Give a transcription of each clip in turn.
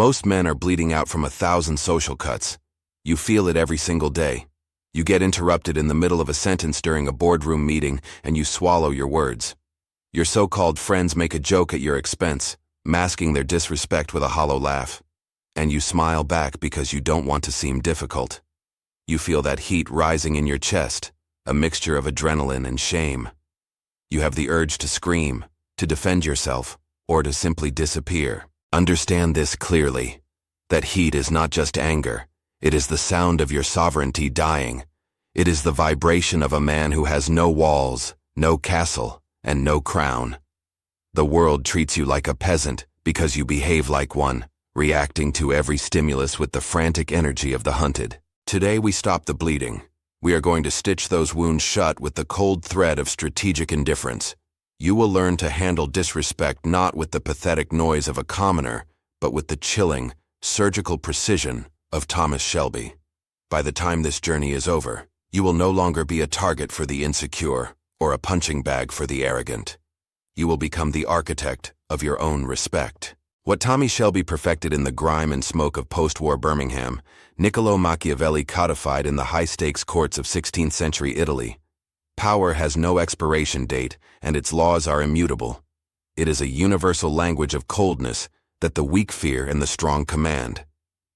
Most men are bleeding out from 1,000 social cuts. You feel it every single day. You get interrupted in the middle of a sentence during a boardroom meeting, and you swallow your words. Your so-called friends make a joke at your expense, masking their disrespect with a hollow laugh. And you smile back because you don't want to seem difficult. You feel that heat rising in your chest, a mixture of adrenaline and shame. You have the urge to scream, to defend yourself, or to simply disappear. Understand this clearly. That heat is not just anger. It is the sound of your sovereignty dying. It is the vibration of a man who has no walls, no castle, and no crown. The world treats you like a peasant because you behave like one, reacting to every stimulus with the frantic energy of the hunted. Today we stop the bleeding. We are going to stitch those wounds shut with the cold thread of strategic indifference. You will learn to handle disrespect not with the pathetic noise of a commoner, but with the chilling, surgical precision of Thomas Shelby. By the time this journey is over, you will no longer be a target for the insecure or a punching bag for the arrogant. You will become the architect of your own respect. What Thomas Shelby perfected in the grime and smoke of post-war Birmingham, Niccolò Machiavelli codified in the high-stakes courts of 16th century Italy. Power has no expiration date, and its laws are immutable. It is a universal language of coldness that the weak fear and the strong command.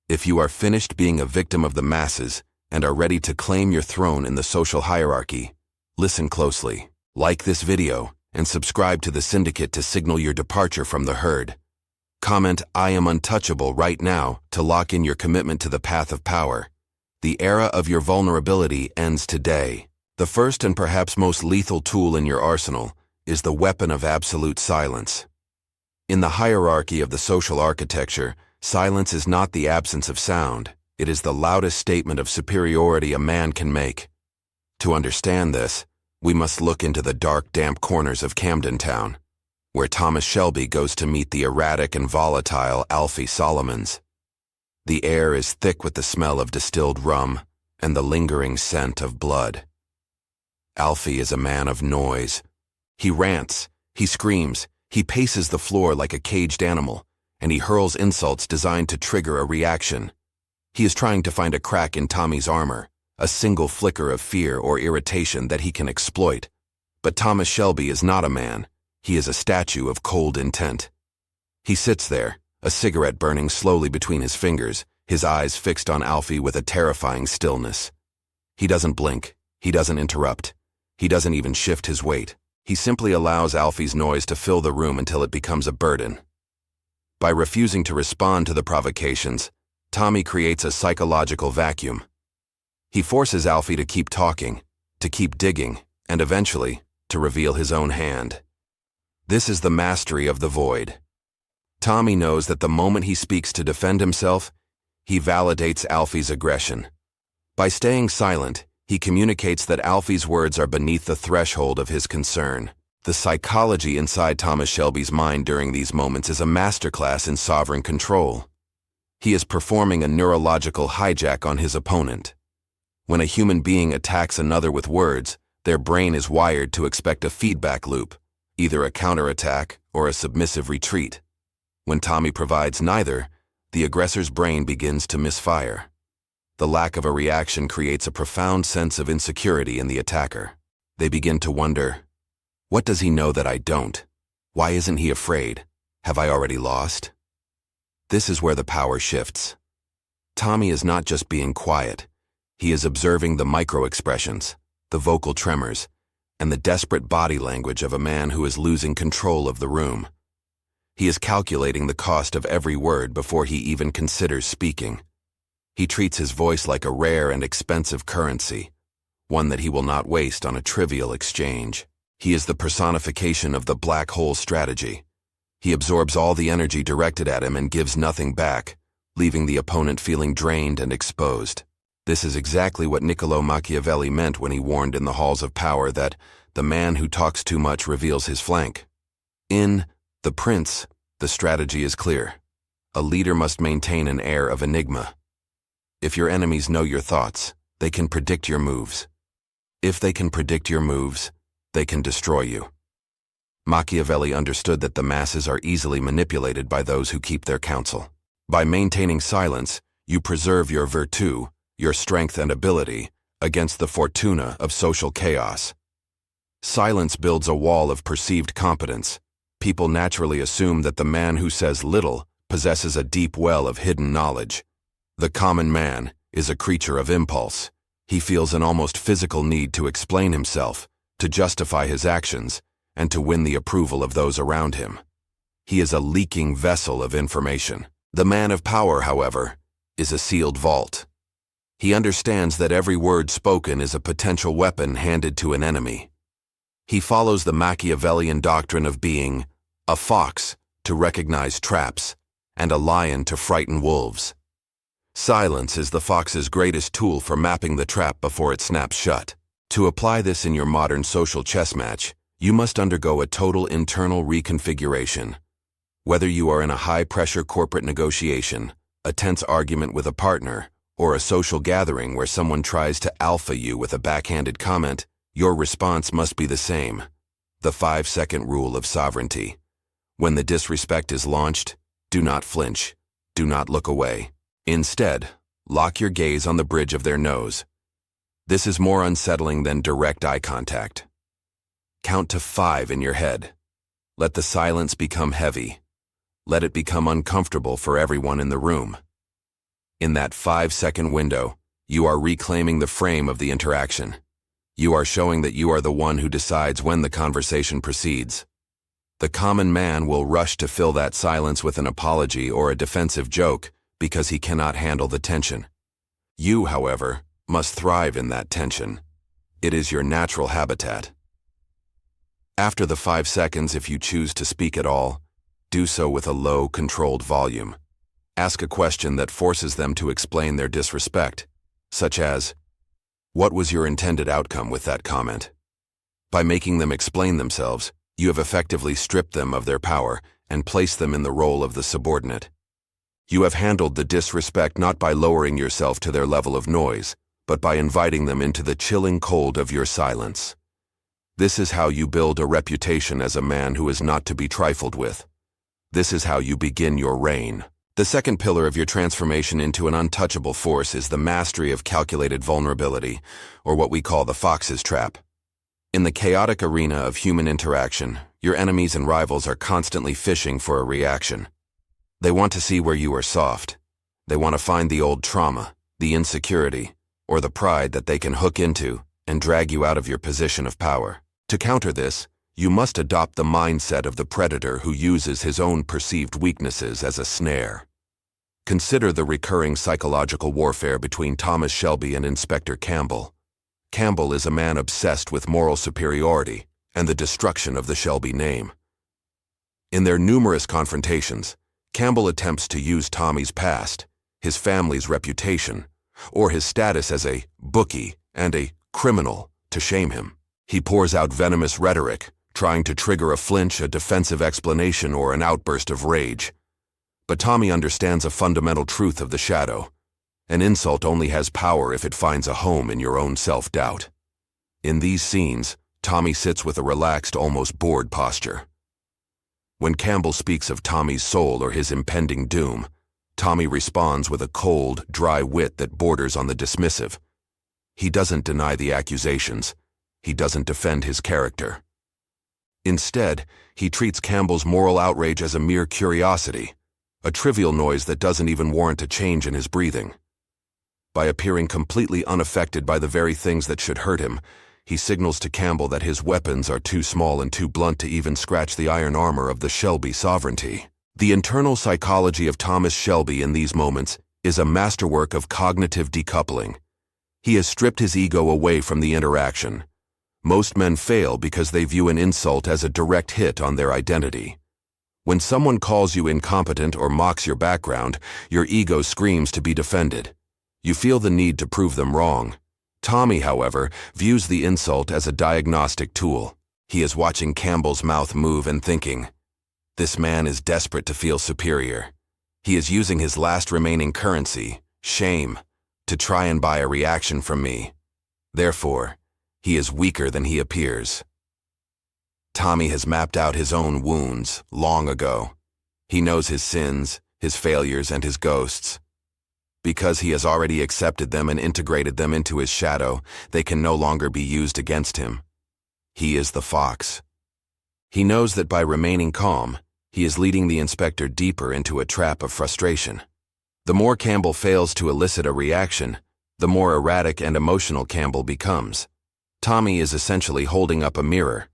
If you are finished being a victim of the masses and are ready to claim your throne in the social hierarchy, listen closely. Like this video and subscribe to the syndicate to signal your departure from the herd. Comment "I am untouchable" right now to lock in your commitment to the path of power. The era of your vulnerability ends today. The first and perhaps most lethal tool in your arsenal is the weapon of absolute silence. In the hierarchy of the social architecture, silence is not the absence of sound. It is the loudest statement of superiority a man can make. To understand this, we must look into the dark, damp corners of Camden Town, where Thomas Shelby goes to meet the erratic and volatile Alfie Solomons. The air is thick with the smell of distilled rum and the lingering scent of blood. Alfie is a man of noise. He rants, he screams, he paces the floor like a caged animal, and he hurls insults designed to trigger a reaction. He is trying to find a crack in Tommy's armor, a single flicker of fear or irritation that he can exploit. But Thomas Shelby is not a man. He is a statue of cold intent. He sits there, a cigarette burning slowly between his fingers, his eyes fixed on Alfie with a terrifying stillness. He doesn't blink. He doesn't interrupt. He doesn't even shift his weight. He simply allows Alfie's noise to fill the room until it becomes a burden. By refusing to respond to the provocations, Tommy creates a psychological vacuum. He forces Alfie to keep talking, to keep digging, and eventually, to reveal his own hand. This is the mastery of the void. Tommy knows that the moment he speaks to defend himself, he validates Alfie's aggression. By staying silent, he communicates that Alfie's words are beneath the threshold of his concern. The psychology inside Thomas Shelby's mind during these moments is a masterclass in sovereign control. He is performing a neurological hijack on his opponent. When a human being attacks another with words, their brain is wired to expect a feedback loop, either a counterattack or a submissive retreat. When Tommy provides neither, the aggressor's brain begins to misfire. The lack of a reaction creates a profound sense of insecurity in the attacker. They begin to wonder, what does he know that I don't? Why isn't he afraid? Have I already lost? This is where the power shifts. Tommy is not just being quiet. He is observing the micro-expressions, the vocal tremors, and the desperate body language of a man who is losing control of the room. He is calculating the cost of every word before he even considers speaking. He treats his voice like a rare and expensive currency, one that he will not waste on a trivial exchange. He is the personification of the black hole strategy. He absorbs all the energy directed at him and gives nothing back, leaving the opponent feeling drained and exposed. This is exactly what Niccolò Machiavelli meant when he warned in the halls of power that the man who talks too much reveals his flank. In The Prince, the strategy is clear. A leader must maintain an air of enigma. If your enemies know your thoughts, they can predict your moves. If they can predict your moves, they can destroy you. Machiavelli understood that the masses are easily manipulated by those who keep their counsel. By maintaining silence, you preserve your virtù, your strength and ability, against the fortuna of social chaos. Silence builds a wall of perceived competence. People naturally assume that the man who says little possesses a deep well of hidden knowledge. The common man is a creature of impulse. He feels an almost physical need to explain himself, to justify his actions, and to win the approval of those around him. He is a leaking vessel of information. The man of power, however, is a sealed vault. He understands that every word spoken is a potential weapon handed to an enemy. He follows the Machiavellian doctrine of being a fox to recognize traps and a lion to frighten wolves. Silence is the fox's greatest tool for mapping the trap before it snaps shut. To apply this in your modern social chess match, you must undergo a total internal reconfiguration. Whether you are in a high-pressure corporate negotiation, a tense argument with a partner, or a social gathering where someone tries to alpha you with a backhanded comment, your response must be the same. The 5-second rule of sovereignty. When the disrespect is launched, do not flinch. Do not look away. Instead, lock your gaze on the bridge of their nose. This is more unsettling than direct eye contact. Count to 5 in your head. Let the silence become heavy. Let it become uncomfortable for everyone in the room. In that 5-second window, you are reclaiming the frame of the interaction. You are showing that you are the one who decides when the conversation proceeds. The common man will rush to fill that silence with an apology or a defensive joke because he cannot handle the tension. You, however, must thrive in that tension. It is your natural habitat. After the 5 seconds, if you choose to speak at all, do so with a low, controlled volume. Ask a question that forces them to explain their disrespect, such as, "What was your intended outcome with that comment?" By making them explain themselves, you have effectively stripped them of their power and placed them in the role of the subordinate. You have handled the disrespect not by lowering yourself to their level of noise, but by inviting them into the chilling cold of your silence. This is how you build a reputation as a man who is not to be trifled with. This is how you begin your reign. The second pillar of your transformation into an untouchable force is the mastery of calculated vulnerability, or what we call the fox's trap. In the chaotic arena of human interaction, your enemies and rivals are constantly fishing for a reaction. They want to see where you are soft. They want to find the old trauma, the insecurity, or the pride that they can hook into and drag you out of your position of power. To counter this, you must adopt the mindset of the predator who uses his own perceived weaknesses as a snare. Consider the recurring psychological warfare between Thomas Shelby and Inspector Campbell. Campbell is a man obsessed with moral superiority and the destruction of the Shelby name. In their numerous confrontations, Campbell attempts to use Tommy's past, his family's reputation, or his status as a bookie and a criminal to shame him. He pours out venomous rhetoric, trying to trigger a flinch, a defensive explanation, or an outburst of rage. But Tommy understands a fundamental truth of the shadow. An insult only has power if it finds a home in your own self-doubt. In these scenes, Tommy sits with a relaxed, almost bored posture. When Campbell speaks of Tommy's soul or his impending doom, Tommy responds with a cold, dry wit that borders on the dismissive. He doesn't deny the accusations. He doesn't defend his character. Instead, he treats Campbell's moral outrage as a mere curiosity, a trivial noise that doesn't even warrant a change in his breathing. By appearing completely unaffected by the very things that should hurt him, he signals to Campbell that his weapons are too small and too blunt to even scratch the iron armor of the Shelby sovereignty. The internal psychology of Thomas Shelby in these moments is a masterwork of cognitive decoupling. He has stripped his ego away from the interaction. Most men fail because they view an insult as a direct hit on their identity. When someone calls you incompetent or mocks your background, your ego screams to be defended. You feel the need to prove them wrong. Tommy, however, views the insult as a diagnostic tool. He is watching Campbell's mouth move and thinking, "This man is desperate to feel superior. He is using his last remaining currency, shame, to try and buy a reaction from me. Therefore, he is weaker than he appears." Tommy has mapped out his own wounds long ago. He knows his sins, his failures and his ghosts. Because he has already accepted them and integrated them into his shadow, they can no longer be used against him. He is the fox. He knows that by remaining calm, he is leading the inspector deeper into a trap of frustration. The more Campbell fails to elicit a reaction, the more erratic and emotional Campbell becomes. Tommy is essentially holding up a mirror.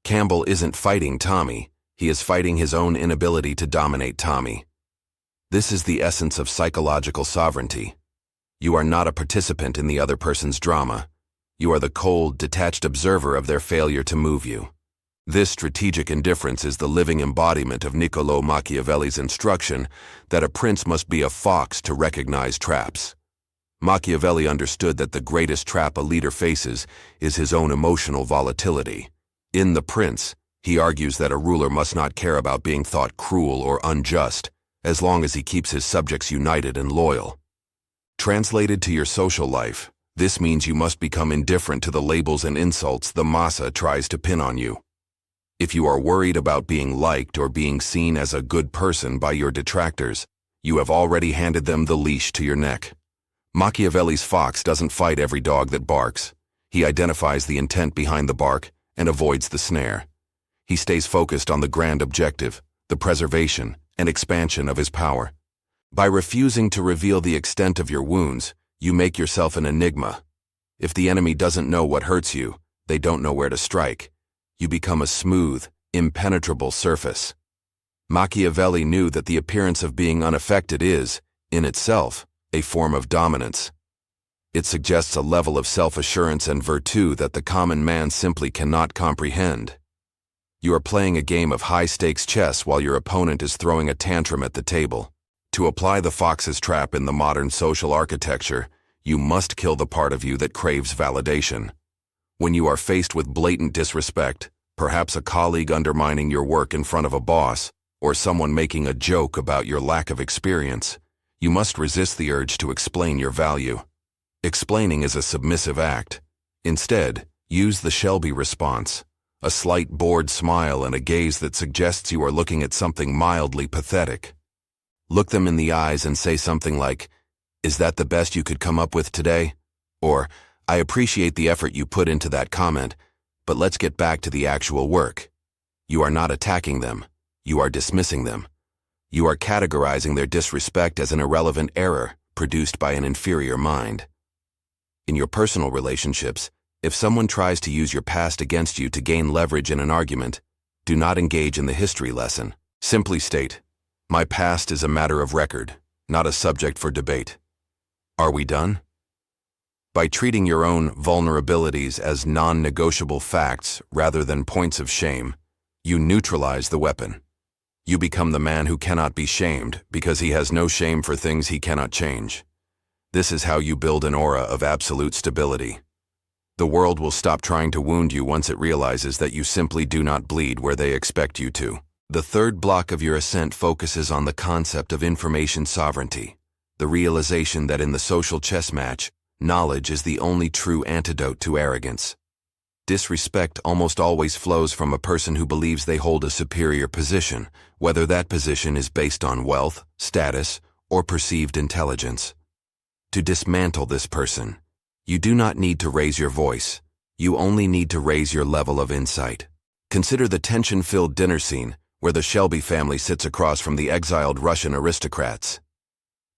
Campbell isn't fighting Tommy, he is fighting his own inability to dominate Tommy. This is the essence of psychological sovereignty. You are not a participant in the other person's drama. You are the cold, detached observer of their failure to move you. This strategic indifference is the living embodiment of Niccolò Machiavelli's instruction that a prince must be a fox to recognize traps. Machiavelli understood that the greatest trap a leader faces is his own emotional volatility. In The Prince, he argues that a ruler must not care about being thought cruel or unjust, as long as he keeps his subjects united and loyal. Translated to your social life, this means you must become indifferent to the labels and insults the massa tries to pin on you. If you are worried about being liked or being seen as a good person by your detractors, you have already handed them the leash to your neck. Machiavelli's fox doesn't fight every dog that barks. He identifies the intent behind the bark and avoids the snare. He stays focused on the grand objective, the preservation and expansion of his power. By refusing to reveal the extent of your wounds, you make yourself an enigma. If the enemy doesn't know what hurts you, they don't know where to strike. You become a smooth, impenetrable surface. Machiavelli knew that the appearance of being unaffected is, in itself, a form of dominance. It suggests a level of self-assurance and virtue that the common man simply cannot comprehend. You are playing a game of high-stakes chess while your opponent is throwing a tantrum at the table. To apply the fox's trap in the modern social architecture, you must kill the part of you that craves validation. When you are faced with blatant disrespect, perhaps a colleague undermining your work in front of a boss, or someone making a joke about your lack of experience, you must resist the urge to explain your value. Explaining is a submissive act. Instead, use the Shelby response. A slight bored smile and a gaze that suggests you are looking at something mildly pathetic. Look them in the eyes and say something like, "Is that the best you could come up with today?" Or, "I appreciate the effort you put into that comment, but let's get back to the actual work." You are not attacking them. You are dismissing them. You are categorizing their disrespect as an irrelevant error produced by an inferior mind. In your personal relationships, if someone tries to use your past against you to gain leverage in an argument, do not engage in the history lesson. Simply state, "My past is a matter of record, not a subject for debate." Are we done? By treating your own vulnerabilities as non-negotiable facts rather than points of shame, you neutralize the weapon. You become the man who cannot be shamed because he has no shame for things he cannot change. This is how you build an aura of absolute stability. The world will stop trying to wound you once it realizes that you simply do not bleed where they expect you to. The third block of your ascent focuses on the concept of information sovereignty, the realization that in the social chess match, knowledge is the only true antidote to arrogance. Disrespect almost always flows from a person who believes they hold a superior position, whether that position is based on wealth, status, or perceived intelligence. To dismantle this person, you do not need to raise your voice. You only need to raise your level of insight. Consider the tension-filled dinner scene where the Shelby family sits across from the exiled Russian aristocrats.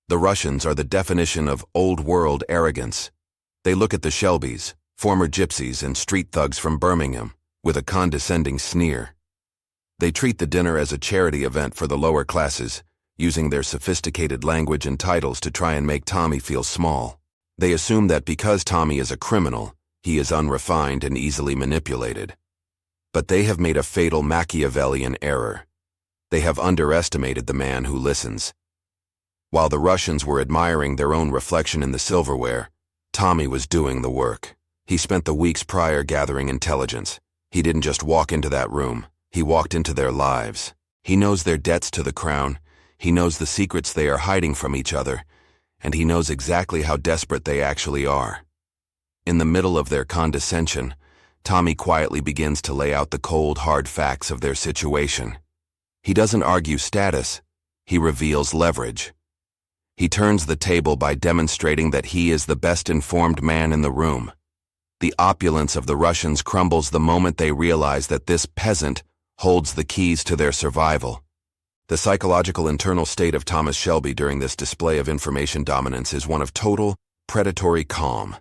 The Russians are the definition of old-world arrogance. They look at the Shelbys, former gypsies and street thugs from Birmingham, with a condescending sneer. They treat the dinner as a charity event for the lower classes, using their sophisticated language and titles to try and make Tommy feel small. They assume that because Tommy is a criminal, he is unrefined and easily manipulated. But they have made a fatal Machiavellian error. They have underestimated the man who listens. While the Russians were admiring their own reflection in the silverware, Tommy was doing the work. He spent the weeks prior gathering intelligence. He didn't just walk into that room, he walked into their lives. He knows their debts to the crown, he knows the secrets they are hiding from each other, and he knows exactly how desperate they actually are. In the middle of their condescension, Tommy quietly begins to lay out the cold, hard facts of their situation. He doesn't argue status, he reveals leverage. He turns the table by demonstrating that he is the best-informed man in the room. The opulence of the Russians crumbles the moment they realize that this peasant holds the keys to their survival. The psychological internal state of Thomas Shelby during this display of information dominance is one of total, predatory calm.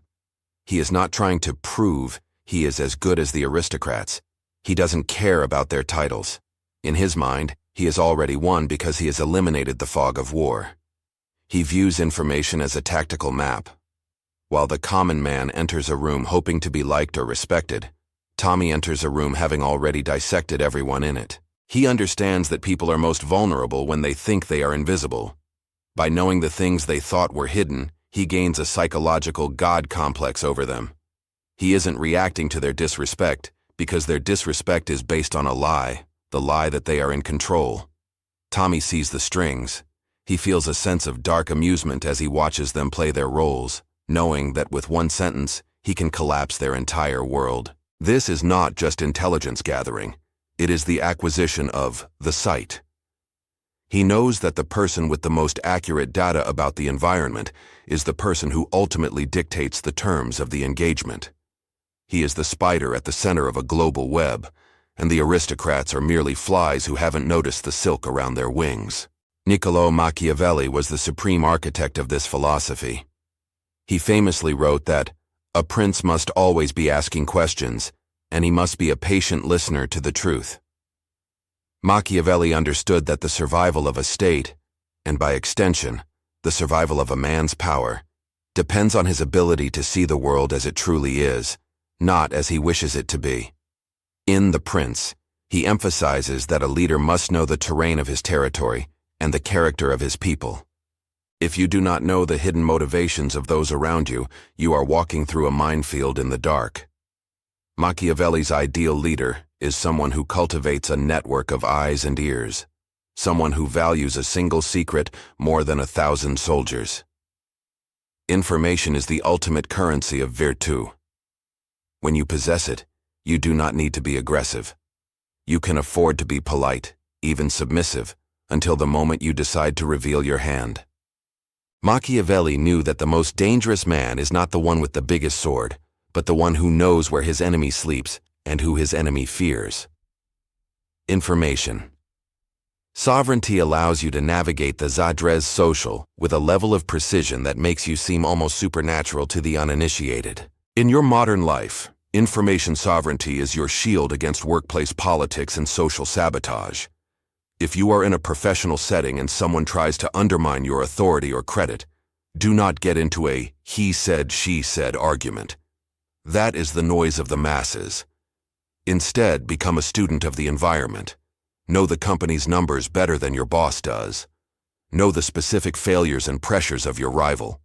He is not trying to prove he is as good as the aristocrats. He doesn't care about their titles. In his mind, he has already won because he has eliminated the fog of war. He views information as a tactical map. While the common man enters a room hoping to be liked or respected, Tommy enters a room having already dissected everyone in it. He understands that people are most vulnerable when they think they are invisible. By knowing the things they thought were hidden, he gains a psychological God complex over them. He isn't reacting to their disrespect because their disrespect is based on a lie, the lie that they are in control. Tommy sees the strings. He feels a sense of dark amusement as he watches them play their roles, knowing that with one sentence, he can collapse their entire world. This is not just intelligence gathering. It is the acquisition of the sight. He knows that the person with the most accurate data about the environment is the person who ultimately dictates the terms of the engagement. He is the spider at the center of a global web, and the aristocrats are merely flies who haven't noticed the silk around their wings. Niccolò Machiavelli was the supreme architect of this philosophy. He famously wrote that, "A prince must always be asking questions, and he must be a patient listener to the truth." Machiavelli understood that the survival of a state, and by extension, the survival of a man's power, depends on his ability to see the world as it truly is, not as he wishes it to be. In The Prince, he emphasizes that a leader must know the terrain of his territory and the character of his people. If you do not know the hidden motivations of those around you, you are walking through a minefield in the dark. Machiavelli's ideal leader is someone who cultivates a network of eyes and ears, someone who values a single secret more than 1,000 soldiers. Information is the ultimate currency of virtue. When you possess it, you do not need to be aggressive. You can afford to be polite, even submissive, until the moment you decide to reveal your hand. Machiavelli knew that the most dangerous man is not the one with the biggest sword, but the one who knows where his enemy sleeps and who his enemy fears. Information. Sovereignty allows you to navigate the Zadrez social with a level of precision that makes you seem almost supernatural to the uninitiated. In your modern life, information sovereignty is your shield against workplace politics and social sabotage. If you are in a professional setting and someone tries to undermine your authority or credit, do not get into a he said, she said argument. That is the noise of the masses. Instead, become a student of the environment. Know the company's numbers better than your boss does. Know the specific failures and pressures of your rival.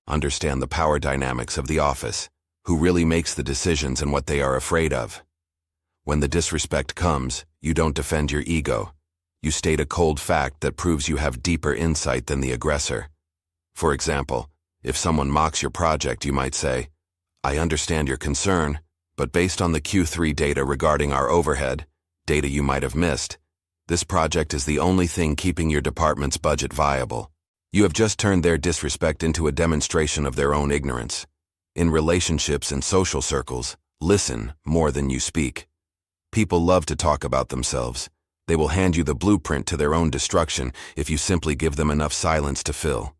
Understand the power dynamics of the office, who really makes the decisions and what they are afraid of. When the disrespect comes, you don't defend your ego. You state a cold fact that proves you have deeper insight than the aggressor. For example, if someone mocks your project, you might say, "I understand your concern, but based on the Q3 data regarding our overhead, data you might have missed, this project is the only thing keeping your department's budget viable." You have just turned their disrespect into a demonstration of their own ignorance. In relationships and social circles, listen more than you speak. People love to talk about themselves. They will hand you the blueprint to their own destruction if you simply give them enough silence to fill.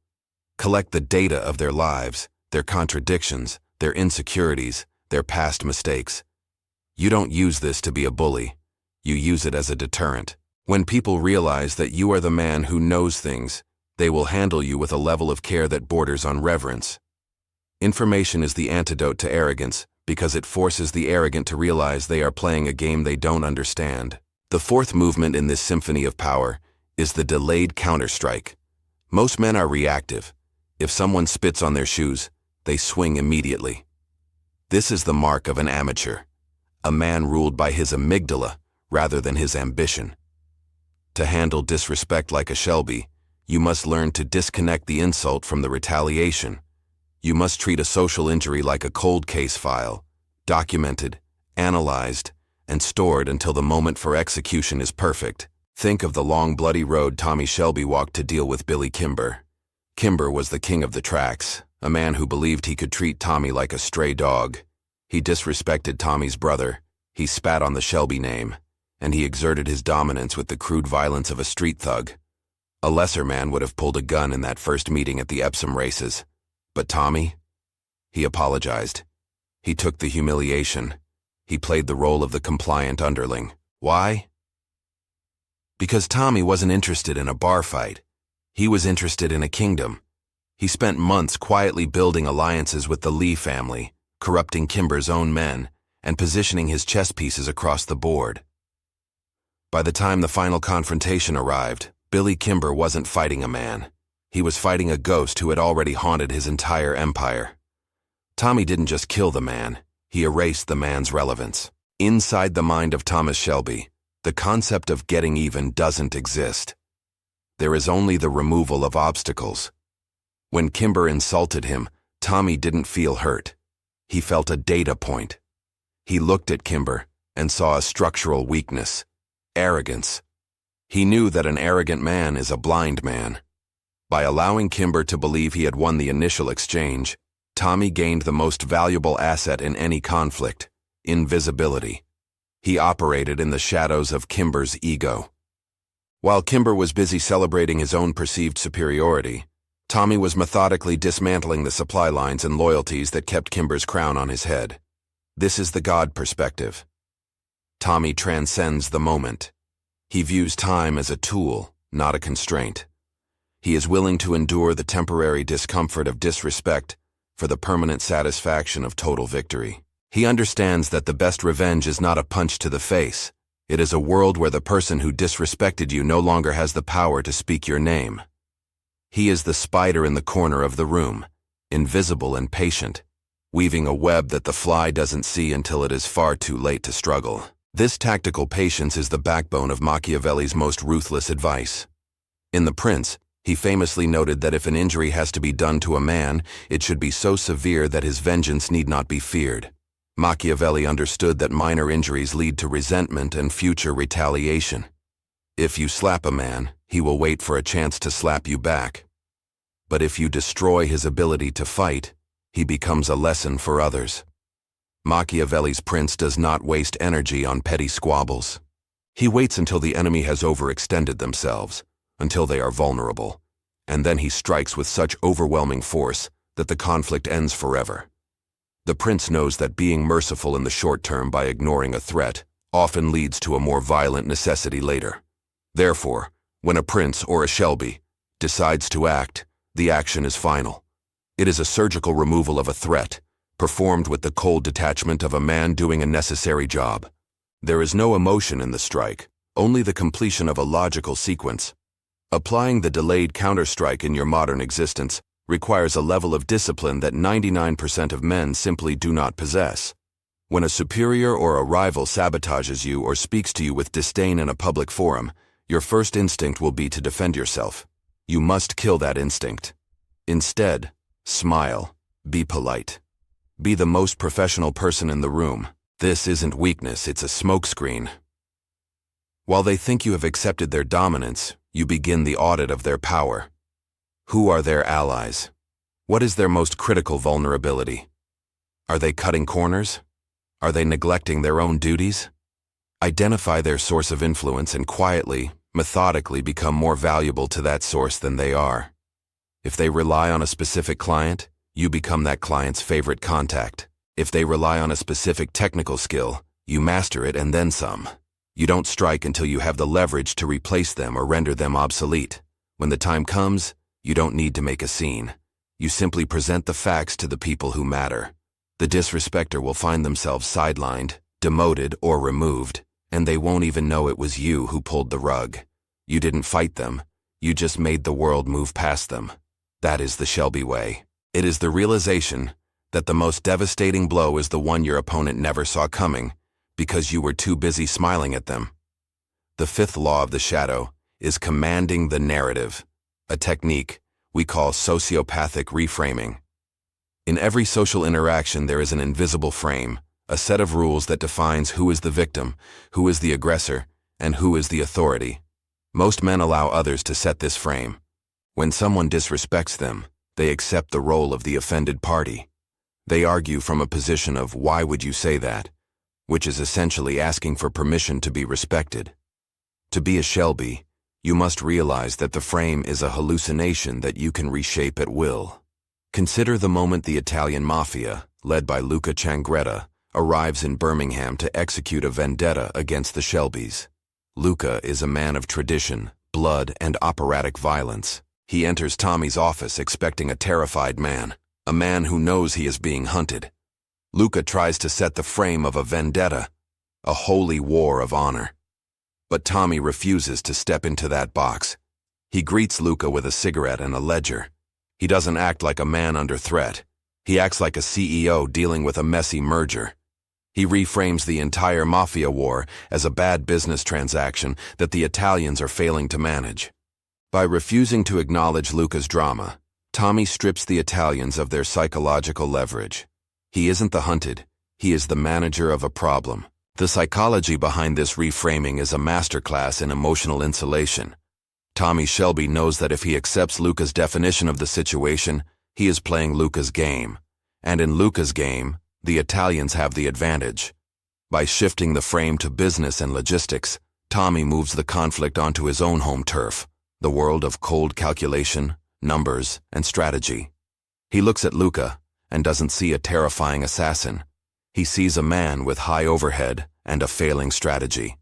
Collect the data of their lives, their contradictions, their insecurities, their past mistakes. You don't use this to be a bully. You use it as a deterrent. When people realize that you are the man who knows things, they will handle you with a level of care that borders on reverence. Information is the antidote to arrogance because it forces the arrogant to realize they are playing a game they don't understand. The fourth movement in this symphony of power is the delayed counterstrike. Most men are reactive. If someone spits on their shoes, they swing immediately. This is the mark of an amateur, a man ruled by his amygdala rather than his ambition. To handle disrespect like a Shelby, you must learn to disconnect the insult from the retaliation. You must treat a social injury like a cold case file, documented, analyzed, and stored until the moment for execution is perfect. Think of the long, bloody road Tommy Shelby walked to deal with Billy Kimber. Kimber was the king of the tracks, a man who believed he could treat Tommy like a stray dog. He disrespected Tommy's brother, he spat on the Shelby name, and he exerted his dominance with the crude violence of a street thug. A lesser man would have pulled a gun in that first meeting at the Epsom races. But Tommy? He apologized. He took the humiliation. He played the role of the compliant underling. Why? Because Tommy wasn't interested in a bar fight. He was interested in a kingdom. He spent months quietly building alliances with the Lee family, corrupting Kimber's own men, and positioning his chess pieces across the board. By the time the final confrontation arrived, Billy Kimber wasn't fighting a man. He was fighting a ghost who had already haunted his entire empire. Tommy didn't just kill the man, he erased the man's relevance. Inside the mind of Thomas Shelby, the concept of getting even doesn't exist. There is only the removal of obstacles. When Kimber insulted him, Tommy didn't feel hurt. He felt a data point. He looked at Kimber and saw a structural weakness: arrogance. He knew that an arrogant man is a blind man. By allowing Kimber to believe he had won the initial exchange, Tommy gained the most valuable asset in any conflict: invisibility. He operated in the shadows of Kimber's ego. While Kimber was busy celebrating his own perceived superiority, Tommy was methodically dismantling the supply lines and loyalties that kept Kimber's crown on his head. This is the God perspective. Tommy transcends the moment. He views time as a tool, not a constraint. He is willing to endure the temporary discomfort of disrespect for the permanent satisfaction of total victory. He understands that the best revenge is not a punch to the face. It is a world where the person who disrespected you no longer has the power to speak your name. He is the spider in the corner of the room, invisible and patient, weaving a web that the fly doesn't see until it is far too late to struggle. This tactical patience is the backbone of Machiavelli's most ruthless advice. In The Prince, he famously noted that if an injury has to be done to a man, it should be so severe that his vengeance need not be feared. Machiavelli understood that minor injuries lead to resentment and future retaliation. If you slap a man, he will wait for a chance to slap you back. But if you destroy his ability to fight, he becomes a lesson for others. Machiavelli's prince does not waste energy on petty squabbles. He waits until the enemy has overextended themselves, until they are vulnerable, and then he strikes with such overwhelming force that the conflict ends forever. The prince knows that being merciful in the short term by ignoring a threat often leads to a more violent necessity later. Therefore, when a prince or a Shelby decides to act, the action is final. It is a surgical removal of a threat, performed with the cold detachment of a man doing a necessary job. There is no emotion in the strike, only the completion of a logical sequence. Applying the delayed counterstrike in your modern existence requires a level of discipline that 99% of men simply do not possess. When a superior or a rival sabotages you or speaks to you with disdain in a public forum, your first instinct will be to defend yourself. You must kill that instinct. Instead, smile, be polite. Be the most professional person in the room. This isn't weakness, it's a smokescreen. While they think you have accepted their dominance, you begin the audit of their power. Who are their allies? What is their most critical vulnerability? Are they cutting corners? Are they neglecting their own duties? Identify their source of influence and quietly, methodically become more valuable to that source than they are. If they rely on a specific client, you become that client's favorite contact. If they rely on a specific technical skill, you master it and then some. You don't strike until you have the leverage to replace them or render them obsolete. When the time comes, you don't need to make a scene. You simply present the facts to the people who matter. The disrespecter will find themselves sidelined, demoted, or removed, and they won't even know it was you who pulled the rug. You didn't fight them, you just made the world move past them. That is the Shelby way. It is the realization that the most devastating blow is the one your opponent never saw coming, because you were too busy smiling at them. The fifth law of the shadow is commanding the narrative, a technique we call sociopathic reframing. In every social interaction there is an invisible frame, a set of rules that defines who is the victim, who is the aggressor, and who is the authority. Most men allow others to set this frame. When someone disrespects them, they accept the role of the offended party. They argue from a position of "why would you say that?" which is essentially asking for permission to be respected. To be a Shelby, you must realize that the frame is a hallucination that you can reshape at will. Consider the moment the Italian mafia, led by Luca Changretta, arrives in Birmingham to execute a vendetta against the Shelbys. Luca is a man of tradition, blood, and operatic violence. He enters Tommy's office expecting a terrified man, a man who knows he is being hunted. Luca tries to set the frame of a vendetta, a holy war of honor. But Tommy refuses to step into that box. He greets Luca with a cigarette and a ledger. He doesn't act like a man under threat. He acts like a CEO dealing with a messy merger. He reframes the entire mafia war as a bad business transaction that the Italians are failing to manage. By refusing to acknowledge Luca's drama, Tommy strips the Italians of their psychological leverage. He isn't the hunted, he is the manager of a problem. The psychology behind this reframing is a masterclass in emotional insulation. Tommy Shelby knows that if he accepts Luca's definition of the situation, he is playing Luca's game. And in Luca's game, the Italians have the advantage. By shifting the frame to business and logistics, Tommy moves the conflict onto his own home turf, the world of cold calculation, numbers, and strategy. He looks at Luca and doesn't see a terrifying assassin. He sees a man with high overhead and a failing strategy.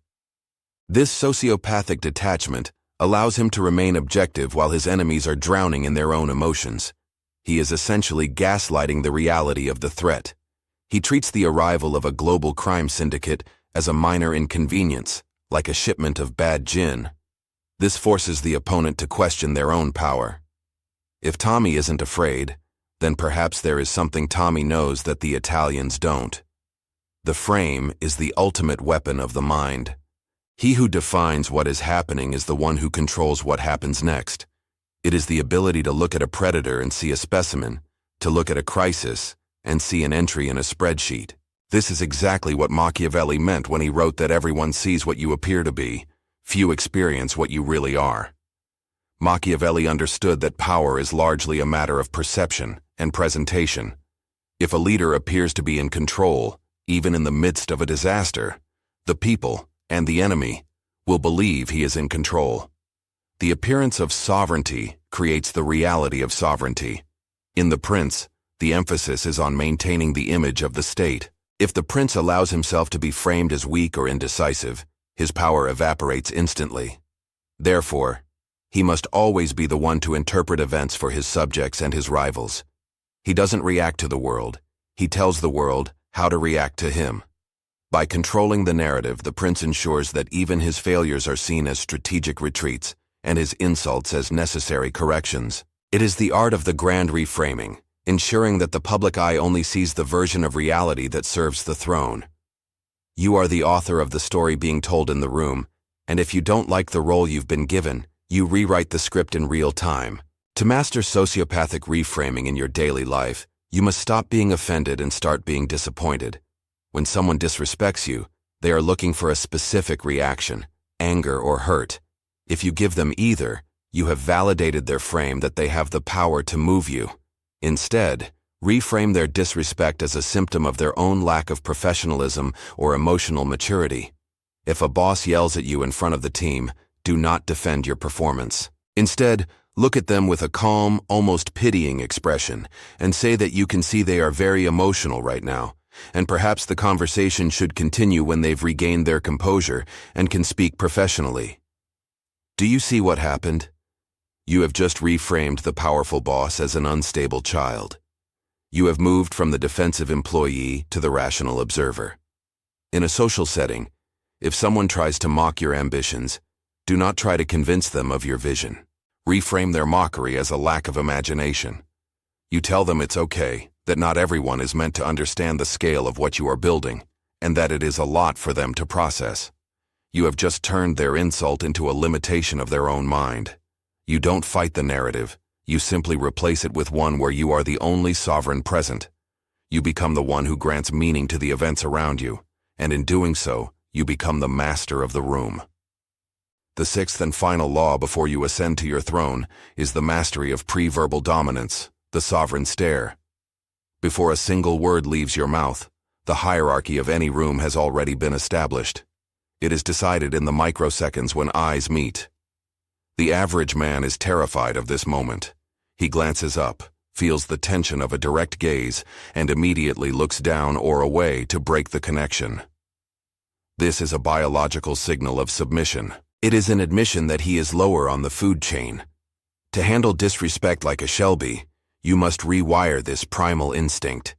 This sociopathic detachment allows him to remain objective while his enemies are drowning in their own emotions. He is essentially gaslighting the reality of the threat. He treats the arrival of a global crime syndicate as a minor inconvenience, like a shipment of bad gin. This forces the opponent to question their own power. If Tommy isn't afraid, then perhaps there is something Tommy knows that the Italians don't. The frame is the ultimate weapon of the mind. He who defines what is happening is the one who controls what happens next. It is the ability to look at a predator and see a specimen, to look at a crisis and see an entry in a spreadsheet. This is exactly what Machiavelli meant when he wrote that everyone sees what you appear to be, few experience what you really are. Machiavelli understood that power is largely a matter of perception and presentation. If a leader appears to be in control, even in the midst of a disaster, the people and the enemy will believe he is in control. The appearance of sovereignty creates the reality of sovereignty. In The Prince, the emphasis is on maintaining the image of the state. If the prince allows himself to be framed as weak or indecisive, his power evaporates instantly. Therefore, he must always be the one to interpret events for his subjects and his rivals. He doesn't react to the world, he tells the world how to react to him. By controlling the narrative, the prince ensures that even his failures are seen as strategic retreats and his insults as necessary corrections. It is the art of the grand reframing, ensuring that the public eye only sees the version of reality that serves the throne. You are the author of the story being told in the room, and if you don't like the role you've been given, you rewrite the script in real time. To master sociopathic reframing in your daily life, you must stop being offended and start being disappointed. When someone disrespects you, they are looking for a specific reaction, anger or hurt. If you give them either, you have validated their frame that they have the power to move you. Instead, reframe their disrespect as a symptom of their own lack of professionalism or emotional maturity. If a boss yells at you in front of the team, do not defend your performance. Instead, look at them with a calm, almost pitying expression, and say that you can see they are very emotional right now, and perhaps the conversation should continue when they've regained their composure and can speak professionally. Do you see what happened? You have just reframed the powerful boss as an unstable child. You have moved from the defensive employee to the rational observer. In a social setting, if someone tries to mock your ambitions, do not try to convince them of your vision. Reframe their mockery as a lack of imagination. You tell them it's okay, that not everyone is meant to understand the scale of what you are building, and that it is a lot for them to process. You have just turned their insult into a limitation of their own mind. You don't fight the narrative, you simply replace it with one where you are the only sovereign present. You become the one who grants meaning to the events around you, and in doing so, you become the master of the room. The sixth and final law before you ascend to your throne is the mastery of pre-verbal dominance, the sovereign stare. Before a single word leaves your mouth, the hierarchy of any room has already been established. It is decided in the microseconds when eyes meet. The average man is terrified of this moment. He glances up, feels the tension of a direct gaze, and immediately looks down or away to break the connection. This is a biological signal of submission. It is an admission that he is lower on the food chain. To handle disrespect like a Shelby, you must rewire this primal instinct.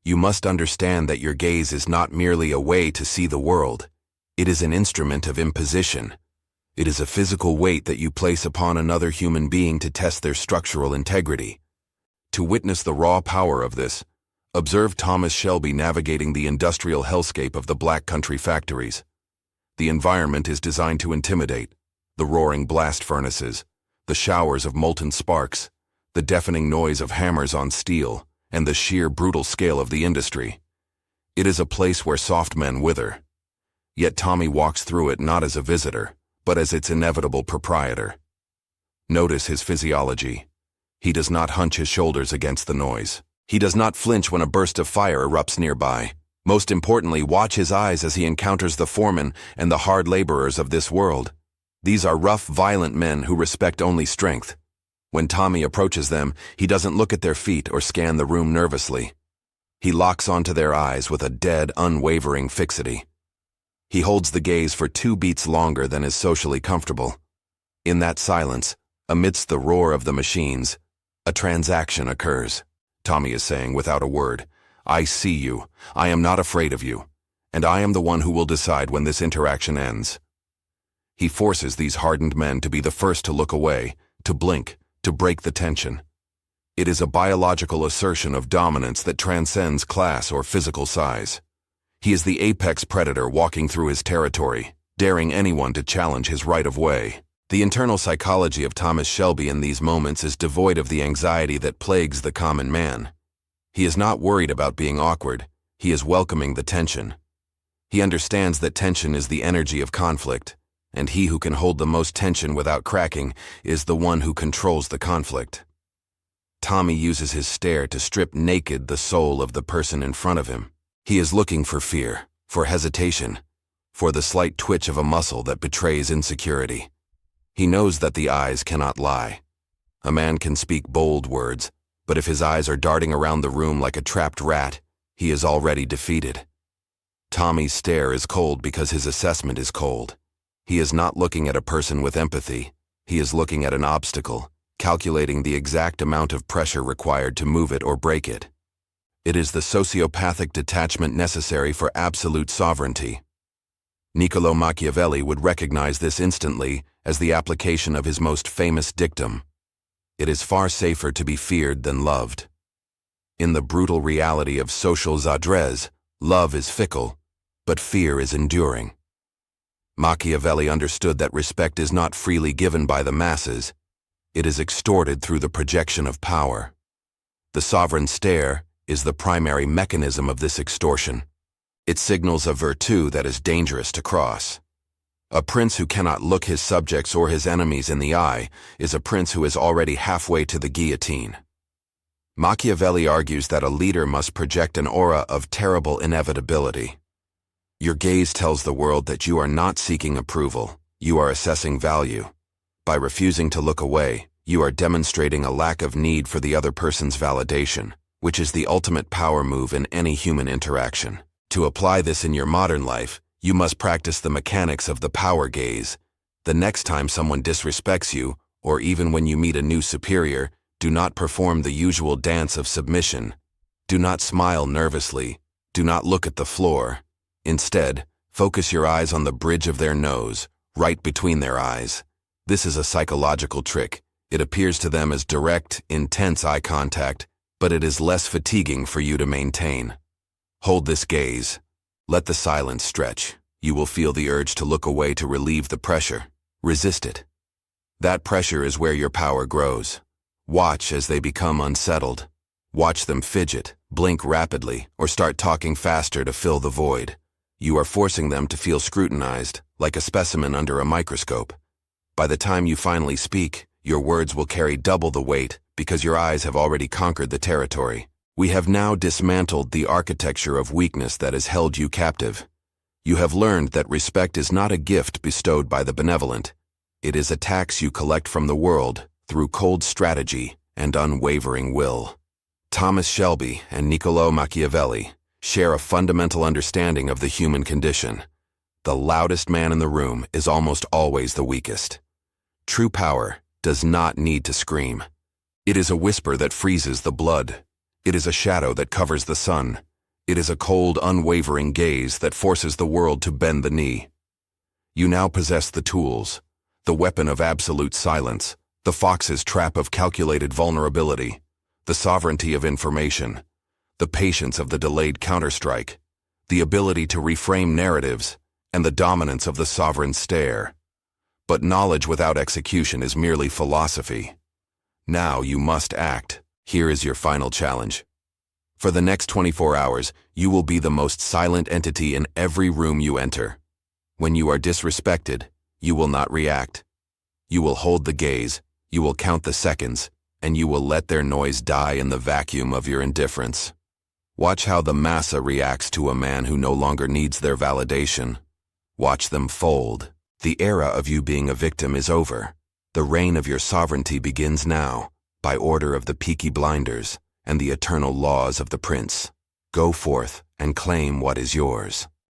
You must understand that your gaze is not merely a way to see the world. It is an instrument of imposition. It is a physical weight that you place upon another human being to test their structural integrity. To witness the raw power of this, observe Thomas Shelby navigating the industrial hellscape of the Black Country factories. The environment is designed to intimidate: the roaring blast furnaces, the showers of molten sparks, the deafening noise of hammers on steel, and the sheer brutal scale of the industry. It is a place where soft men wither. Yet Tommy walks through it not as a visitor, but as its inevitable proprietor. Notice his physiology. He does not hunch his shoulders against the noise. He does not flinch when a burst of fire erupts nearby. Most importantly, watch his eyes as he encounters the foremen and the hard laborers of this world. These are rough, violent men who respect only strength. When Tommy approaches them, he doesn't look at their feet or scan the room nervously. He locks onto their eyes with a dead, unwavering fixity. He holds the gaze for 2 beats longer than is socially comfortable. In that silence, amidst the roar of the machines, a transaction occurs. Tommy is saying without a word, "I see you, I am not afraid of you, and I am the one who will decide when this interaction ends." He forces these hardened men to be the first to look away, to blink, to break the tension. It is a biological assertion of dominance that transcends class or physical size. He is the apex predator walking through his territory, daring anyone to challenge his right of way. The internal psychology of Thomas Shelby in these moments is devoid of the anxiety that plagues the common man. He is not worried about being awkward. He is welcoming the tension. He understands that tension is the energy of conflict, and he who can hold the most tension without cracking is the one who controls the conflict. Tommy uses his stare to strip naked the soul of the person in front of him. He is looking for fear, for hesitation, for the slight twitch of a muscle that betrays insecurity. He knows that the eyes cannot lie. A man can speak bold words, but if his eyes are darting around the room like a trapped rat, he is already defeated. Tommy's stare is cold because his assessment is cold. He is not looking at a person with empathy. He is looking at an obstacle, calculating the exact amount of pressure required to move it or break it. It is the sociopathic detachment necessary for absolute sovereignty. Niccolò Machiavelli would recognize this instantly as the application of his most famous dictum: "It is far safer to be feared than loved." In the brutal reality of social zadrez, love is fickle, but fear is enduring. Machiavelli understood that respect is not freely given by the masses. It is extorted through the projection of power. The sovereign stare is the primary mechanism of this extortion. It signals a virtue that is dangerous to cross. A prince who cannot look his subjects or his enemies in the eye is a prince who is already halfway to the guillotine. Machiavelli argues that a leader must project an aura of terrible inevitability. Your gaze tells the world that you are not seeking approval, you are assessing value. By refusing to look away, you are demonstrating a lack of need for the other person's validation, which is the ultimate power move in any human interaction. To apply this in your modern life, you must practice the mechanics of the power gaze. The next time someone disrespects you, or even when you meet a new superior, do not perform the usual dance of submission. Do not smile nervously. Do not look at the floor. Instead, focus your eyes on the bridge of their nose, right between their eyes. This is a psychological trick. It appears to them as direct, intense eye contact, but it is less fatiguing for you to maintain. Hold this gaze. Let the silence stretch. You will feel the urge to look away to relieve the pressure. Resist it. That pressure is where your power grows. Watch as they become unsettled. Watch them fidget, blink rapidly, or start talking faster to fill the void. You are forcing them to feel scrutinized, like a specimen under a microscope. By the time you finally speak, your words will carry double the weight because your eyes have already conquered the territory. We have now dismantled the architecture of weakness that has held you captive. You have learned that respect is not a gift bestowed by the benevolent. It is a tax you collect from the world through cold strategy and unwavering will. Thomas Shelby and Niccolò Machiavelli share a fundamental understanding of the human condition. The loudest man in the room is almost always the weakest. True power does not need to scream. It is a whisper that freezes the blood. It is a shadow that covers the sun. It is a cold, unwavering gaze that forces the world to bend the knee. You now possess the tools, the weapon of absolute silence, the fox's trap of calculated vulnerability, the sovereignty of information, the patience of the delayed counterstrike, the ability to reframe narratives, and the dominance of the sovereign stare. But knowledge without execution is merely philosophy. Now you must act. Here is your final challenge. For the next 24 hours, you will be the most silent entity in every room you enter. When you are disrespected, you will not react. You will hold the gaze, you will count the seconds, and you will let their noise die in the vacuum of your indifference. Watch how the massa reacts to a man who no longer needs their validation. Watch them fold. The era of you being a victim is over. The reign of your sovereignty begins now, by order of the Peaky blinders and the eternal laws of the prince. Go forth and claim what is yours.